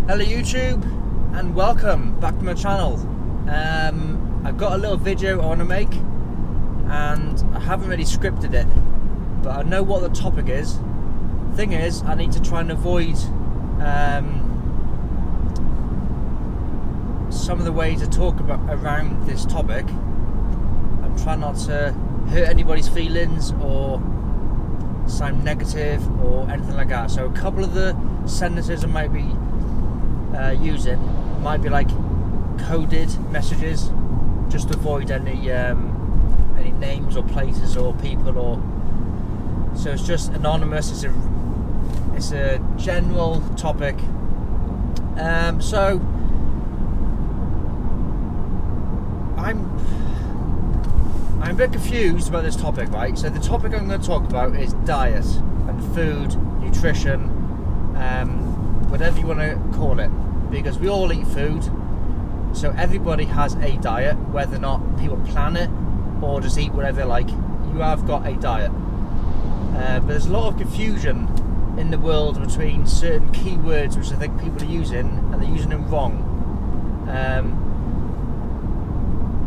Hello YouTube and welcome back to my channel. I've got a little video I want to make and I haven't really scripted it, but I know what the topic is. Thing is, I need to try and avoid some of the ways to talk about around this topic. I'm trying not to hurt anybody's feelings or sound negative or anything like that. So a couple of the sentences I might be using might be like coded messages, just to avoid any names or places or people, or so it's just anonymous. It's a general topic. So I'm a bit confused about this topic, right? So the topic I'm going to talk about is diet and food, nutrition, whatever you want to call it, because we all eat food. So everybody has a diet, whether or not people plan it or just eat whatever they like. You have got a diet. But there's a lot of confusion in the world between certain keywords which I think people are using, and they're using them wrong.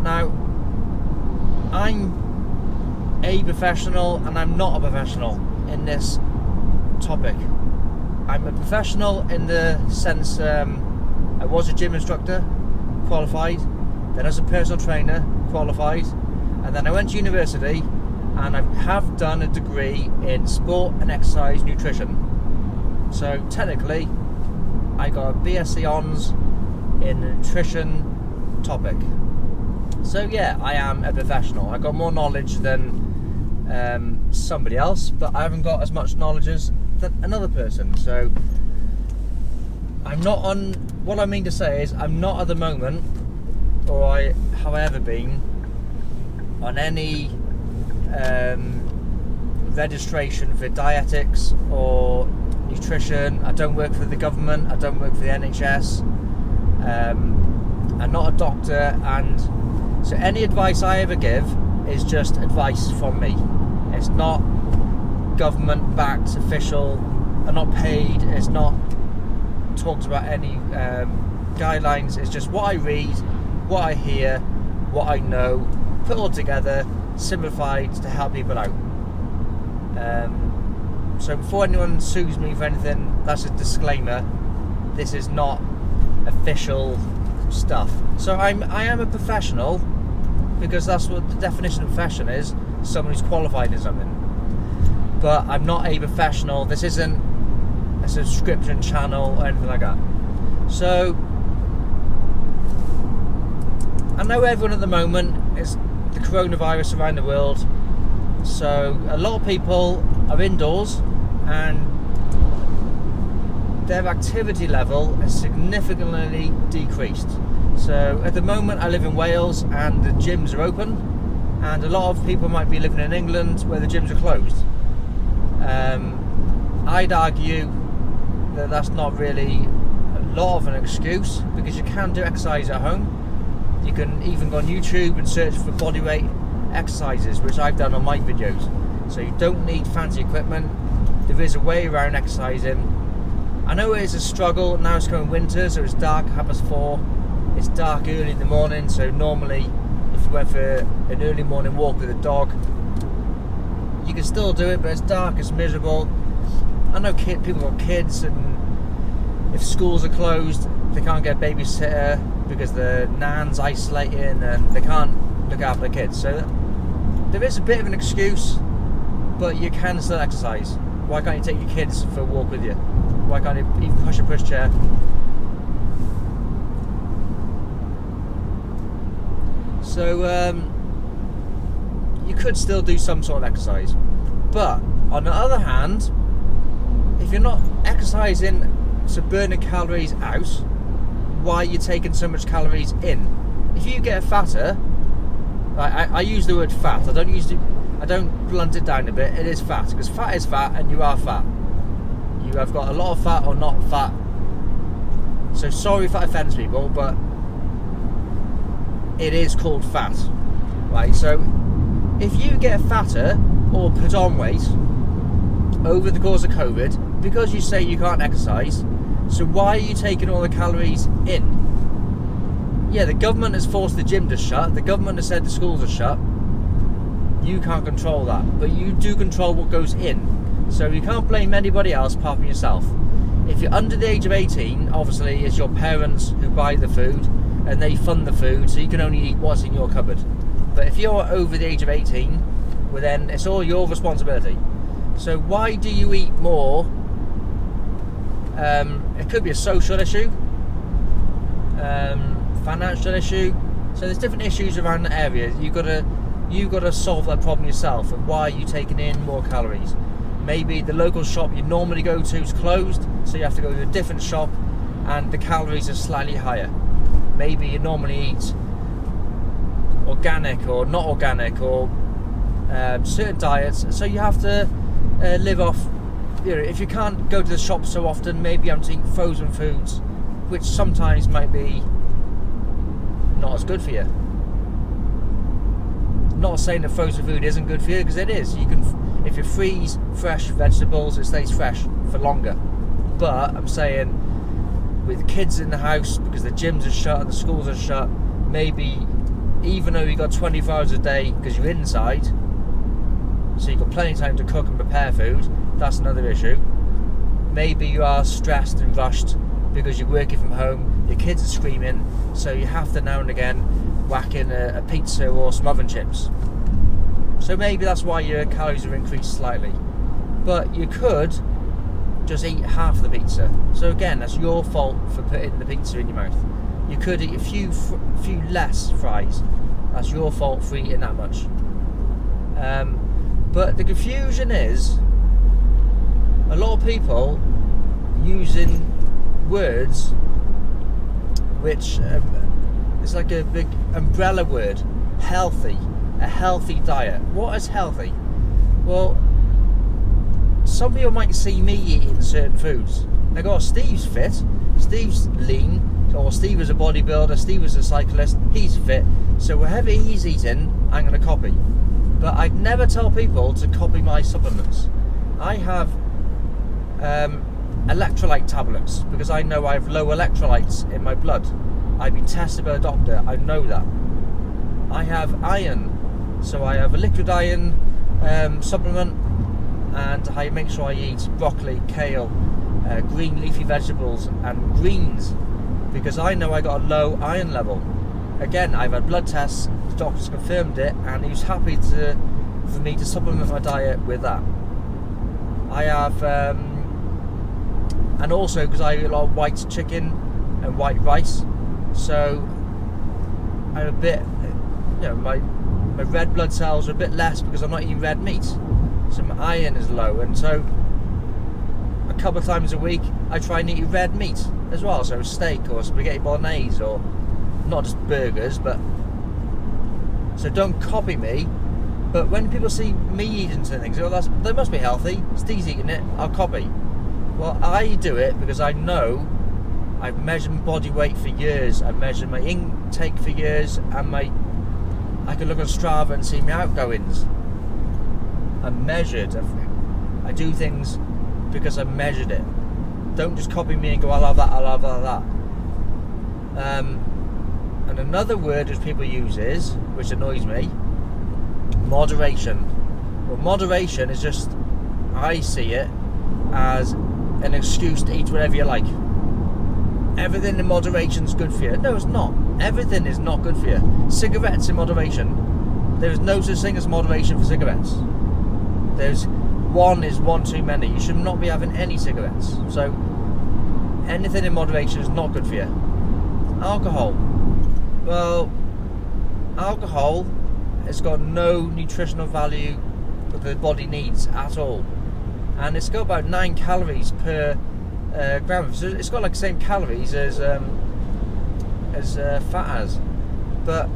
Now, I'm a professional and I'm not a professional in this topic. I'm a professional in the sense I was a gym instructor, qualified, then as a personal trainer, qualified, and then I went to university and I have done a degree in sport and exercise nutrition. So technically I got a BSc Hons in the nutrition topic. So yeah, I am a professional. I got more knowledge than somebody else, but I haven't got as much knowledge as another person. So I'm not on, what I mean to say is I'm not at the moment, or I have ever been, on any registration for dietetics or nutrition. I don't work for the government, I don't work for the NHS, I'm not a doctor, and so any advice I ever give is just advice from me. It's not government backed, official, I'm not paid, it's not talked about any guidelines. It's just what I read, what I hear, what I know, put all together, simplified to help people out. So before anyone sues me for anything, that's a disclaimer. This is not official stuff. So I am a professional, because that's what the definition of profession is, someone who's qualified in something. But I'm not a professional. This isn't a subscription channel or anything like that. So I know everyone at the moment is the coronavirus around the world, so a lot of people are indoors and their activity level has significantly decreased. So at the moment I live in Wales and the gyms are open, and a lot of people might be living in England where the gyms are closed. I'd argue that that's not really a lot of an excuse, because you can do exercise at home. You can even go on YouTube and search for bodyweight exercises, which I've done on my videos. So you don't need fancy equipment. There is a way around exercising. I know it is a struggle. Now it's coming winter, so it's dark 4:30. It's dark early in the morning, so normally if you went for an early morning walk with a dog, you can still do it, but it's dark, it's miserable. I know people got kids, and if schools are closed, they can't get a babysitter because the nan's isolating and they can't look after the kids. So there is a bit of an excuse, but you can still exercise. Why can't you take your kids for a walk with you? Why can't you even push a pushchair? So you could still do some sort of exercise. But on the other hand, if you're not exercising to burn the calories out, why are you taking so much calories in? If you get fatter, I use the word fat, I don't blunt it down a bit, it is fat, because fat is fat and you are fat. You have got a lot of fat or not fat. So sorry if that offends people, but it is called fat, right? So if you get fatter or put on weight over the course of COVID, because you say you can't exercise, So why are you taking all the calories in? Yeah, the government has forced the gym to shut. The government has said the schools are shut. You can't control that, but you do control what goes in. So you can't blame anybody else apart from yourself. If you're under the age of 18, obviously it's your parents who buy the food and they fund the food, so you can only eat what's in your cupboard. But if you're over the age of 18, well then it's all your responsibility. So why do you eat more? It could be a social issue, financial issue. So there's different issues around the area. You've got to solve that problem yourself. Of why are you taking in more calories? Maybe the local shop you normally go to is closed, so you have to go to a different shop, and the calories are slightly higher. Maybe you normally eat organic or not organic, or certain diets, so you have to live off. You know, if you can't go to the shop so often, maybe I'm eating frozen foods, which sometimes might be not as good for you. Not saying that frozen food isn't good for you, because it is. You can, if you freeze fresh vegetables, it stays fresh for longer. But I'm saying, with kids in the house, because the gyms are shut and the schools are shut, maybe even though you've got 24 hours a day because you're inside, so you've got plenty of time to cook and prepare food, that's another issue. Maybe you are stressed and rushed because you're working from home, your kids are screaming, so you have to now and again whack in a pizza or some oven chips. So maybe that's why your calories are increased slightly. But you could just eat half the pizza. So again, that's your fault for putting the pizza in your mouth. You could eat a few less fries. That's your fault for eating that much. But the confusion is, a lot of people using words which it's like a big umbrella word. Healthy, a healthy diet. What is healthy? Well, some people might see me eating certain foods. They go, oh, Steve's fit, Steve's lean, or Steve is a bodybuilder, Steve is a cyclist, he's fit, so whatever he's eating, I'm going to copy. But I'd never tell people to copy my supplements. I have electrolyte tablets because I know I have low electrolytes in my blood. I've been tested by a doctor, I know that. I have iron, so I have a liquid iron supplement, and I make sure I eat broccoli, kale, green leafy vegetables and greens, because I know I got a low iron level. Again, I've had blood tests, the doctor's confirmed it, and he was happy for me to supplement my diet with that. I have, and also because I eat a lot of white chicken and white rice, so I'm a bit, you know, my red blood cells are a bit less because I'm not eating red meat, so my iron is low, and so a couple of times a week I try and eat red meat as well, so steak or spaghetti bolognese, or not just burgers, but so don't copy me. But when people see me eating certain things, oh, they must be healthy, Steve's eating it, I'll copy. Well, I do it because I know I've measured my body weight for years, I've measured my intake for years, and I can look on Strava and see my outgoings. I'm measured. I do things because I measured it. Don't just copy me and go, I'll have that, I'll have that. And another word which people use is, which annoys me, moderation. Well, moderation is just, I see it as an excuse to eat whatever you like. Everything in moderation is good for you. No, it's not. Everything is not good for you. Cigarettes in moderation. There is no such thing as moderation for cigarettes. One is one too many. You should not be having any cigarettes. So anything in moderation is not good for you. Alcohol. Well, alcohol has got no nutritional value that the body needs at all. And it's got about 9 calories per gram. So it's got like the same calories as fat has, but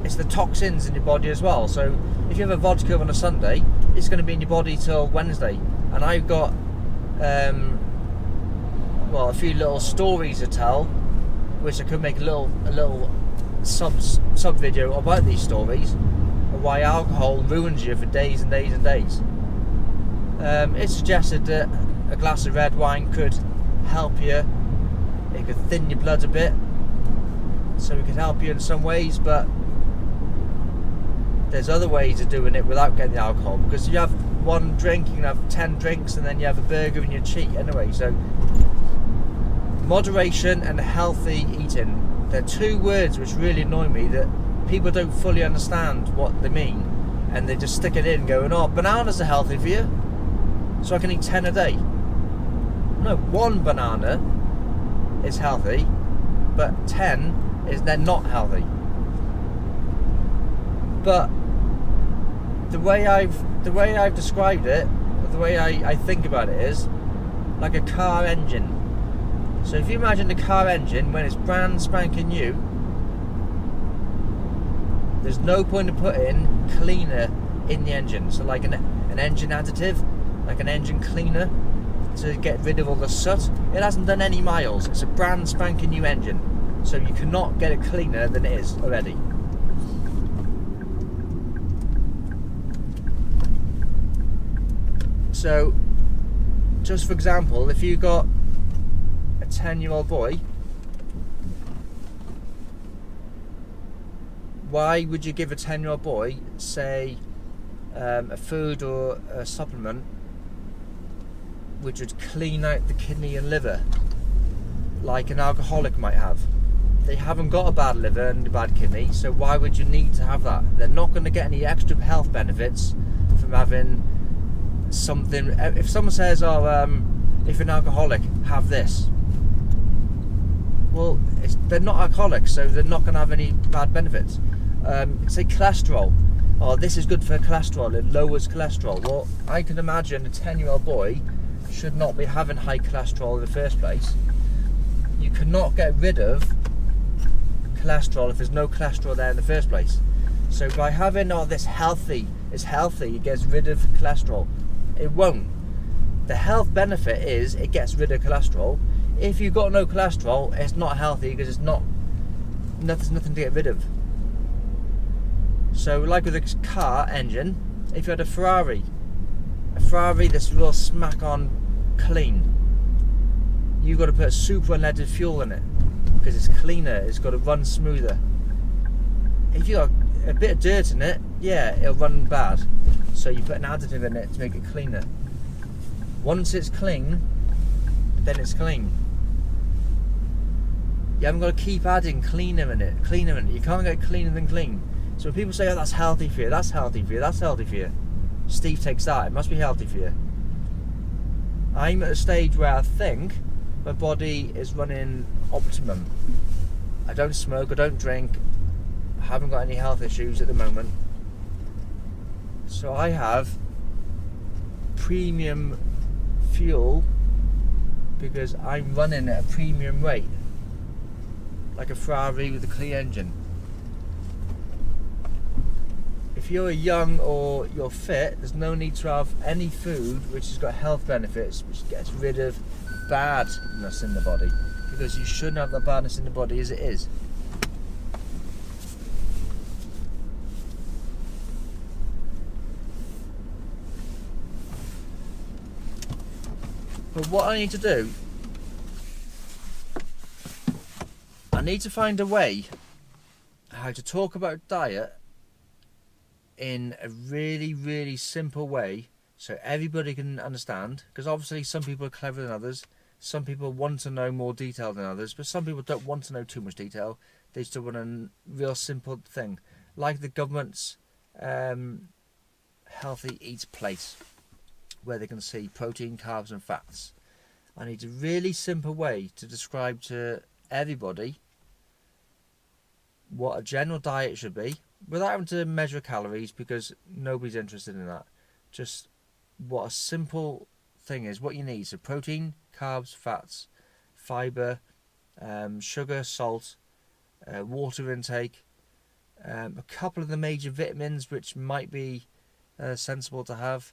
it's the toxins in your body as well. So if you have a vodka on a Sunday, it's going to be in your body till Wednesday. And I've got a few little stories to tell, which I could make a little sub video about these stories of why alcohol ruins you for days and days and days. It's suggested that a glass of red wine could help you It could thin your blood a bit, so it could help you in some ways, but there's other ways of doing it without getting the alcohol, because you have one drink, you can have 10 drinks, and then you have a burger and you cheat anyway. So moderation and healthy eating, they're two words which really annoy me, that people don't fully understand what they mean, and they just stick it in going, oh, bananas are healthy for you, so I can eat 10 a day. No, one banana is healthy, but 10 is then not healthy. But the way I've described it, the way I think about it, is like a car engine. So if you imagine the car engine when it's brand spanking new, there's no point in putting cleaner in the engine. So like an engine additive, like an engine cleaner to get rid of all the soot. It hasn't done any miles. It's a brand spanking new engine. So you cannot get it cleaner than it is already. So, just for example, if you got a 10-year-old boy, why would you give a 10-year-old boy, say, a food or a supplement which would clean out the kidney and liver, like an alcoholic might have? They haven't got a bad liver and a bad kidney, so why would you need to have that? They're not going to get any extra health benefits from having something. If someone says, oh, if you're an alcoholic, have this. Well, they're not alcoholics, so they're not going to have any bad benefits. Say cholesterol. Oh, this is good for cholesterol, it lowers cholesterol. Well, I can imagine a 10-year-old boy should not be having high cholesterol in the first place. You cannot get rid of cholesterol if there's no cholesterol there in the first place. So by having, oh, this healthy, it's healthy, it gets rid of cholesterol. It won't. The health benefit is it gets rid of cholesterol. If you've got no cholesterol, it's not healthy because there's nothing to get rid of. So like with a car engine, if you had a Ferrari that's real smack on clean, you've got to put super unleaded fuel in it because it's cleaner, it's got to run smoother. If you got a bit of dirt in it, yeah, it'll run bad. So you put an additive in it to make it cleaner. Once it's clean, then it's clean. You haven't got to keep adding cleaner in it. You can't get cleaner than clean. So when people say, oh, that's healthy for you, that's healthy for you, that's healthy for you, Steve takes that, it must be healthy for you. I'm at a stage where I think my body is running optimum. I don't smoke, I don't drink, I haven't got any health issues at the moment. So I have premium fuel because I'm running at a premium rate, like a Ferrari with a clean engine. If you're young or you're fit, there's no need to have any food which has got health benefits, which gets rid of badness in the body, because you shouldn't have the badness in the body as it is. But what I need to do, I need to find a way how to talk about diet in a really, really simple way so everybody can understand, because obviously some people are cleverer than others, some people want to know more detail than others, but some people don't want to know too much detail. They just want a real simple thing, like the government's healthy eats place, where they can see protein, carbs and fats. I need a really simple way to describe to everybody what a general diet should be, without having to measure calories, because nobody's interested in that. Just what a simple thing is, what you need. So protein, carbs, fats, fibre, sugar, salt, water intake, a couple of the major vitamins which might be sensible to have,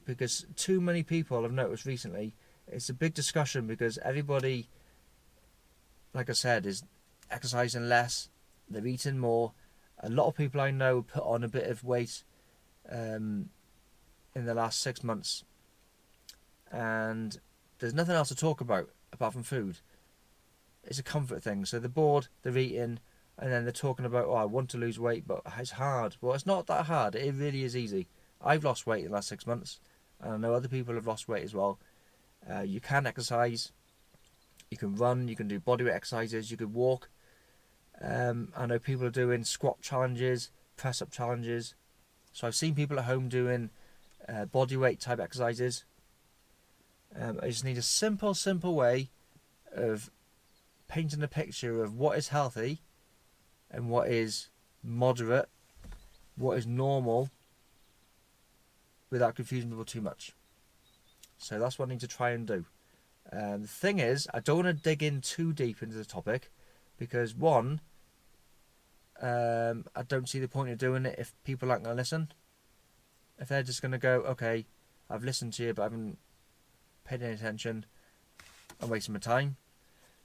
because too many people, I've noticed recently, it's a big discussion because everybody, like I said, is exercising less, they're eating more. A lot of people I know put on a bit of weight in the last 6 months, and there's nothing else to talk about apart from food. It's a comfort thing. So they're bored, they're eating, and then they're talking about, oh, I want to lose weight, but it's hard. Well, it's not that hard. It really is easy. I've lost weight in the last 6 months, and I know other people have lost weight as well. You can exercise, you can run, you can do bodyweight exercises, you can walk. I know people are doing squat challenges, press up challenges. So I've seen people at home doing bodyweight type exercises. I just need a simple way of painting a picture of what is healthy and what is moderate, what is normal, without confusing people too much. So that's what I need to try and do. The thing is, I don't want to dig in too deep into the topic, because one, I don't see the point of doing it if people aren't going to listen. If they're just going to go, okay, I've listened to you but I haven't paid any attention, I'm wasting my time.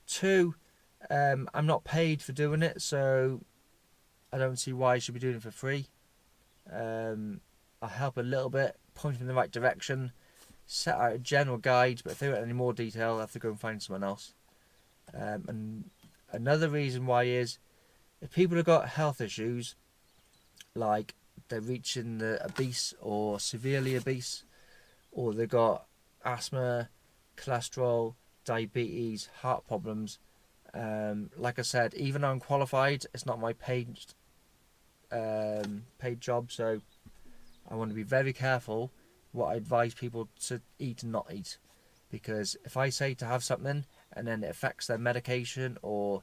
Two, I'm not paid for doing it, so I don't see why I should be doing it for free. I'll help a little bit, point in the right direction, set out a general guide, but if they want any more detail, I have to go and find someone else. And another reason why is, if people have got health issues, like they're reaching the obese or severely obese, or they've got asthma, cholesterol, diabetes, heart problems, like I said, even though I'm qualified, it's not my paid job, so I want to be very careful what I advise people to eat and not eat, because if I say to have something and then it affects their medication or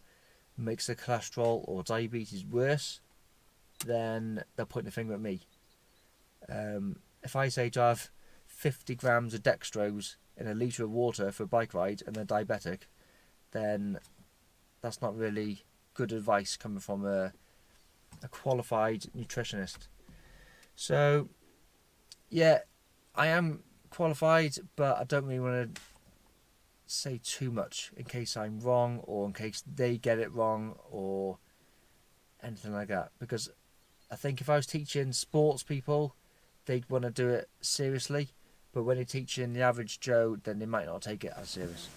makes their cholesterol or diabetes worse, then they'll point the finger at me. If I say to have 50 grams of dextrose in a litre of water for a bike ride and they're diabetic, then that's not really good advice coming from a qualified nutritionist. So yeah, I am qualified, but I don't really want to say too much in case I'm wrong, or in case they get it wrong, or anything like that, because I think if I was teaching sports people, they'd want to do it seriously, but when you're teaching the average Joe, then they might not take it as serious.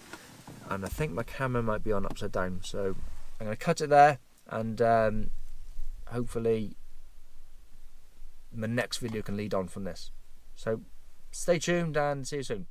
And I think my camera might be on upside down, so I'm going to cut it there, and hopefully my next video can lead on from this. So stay tuned and see you soon.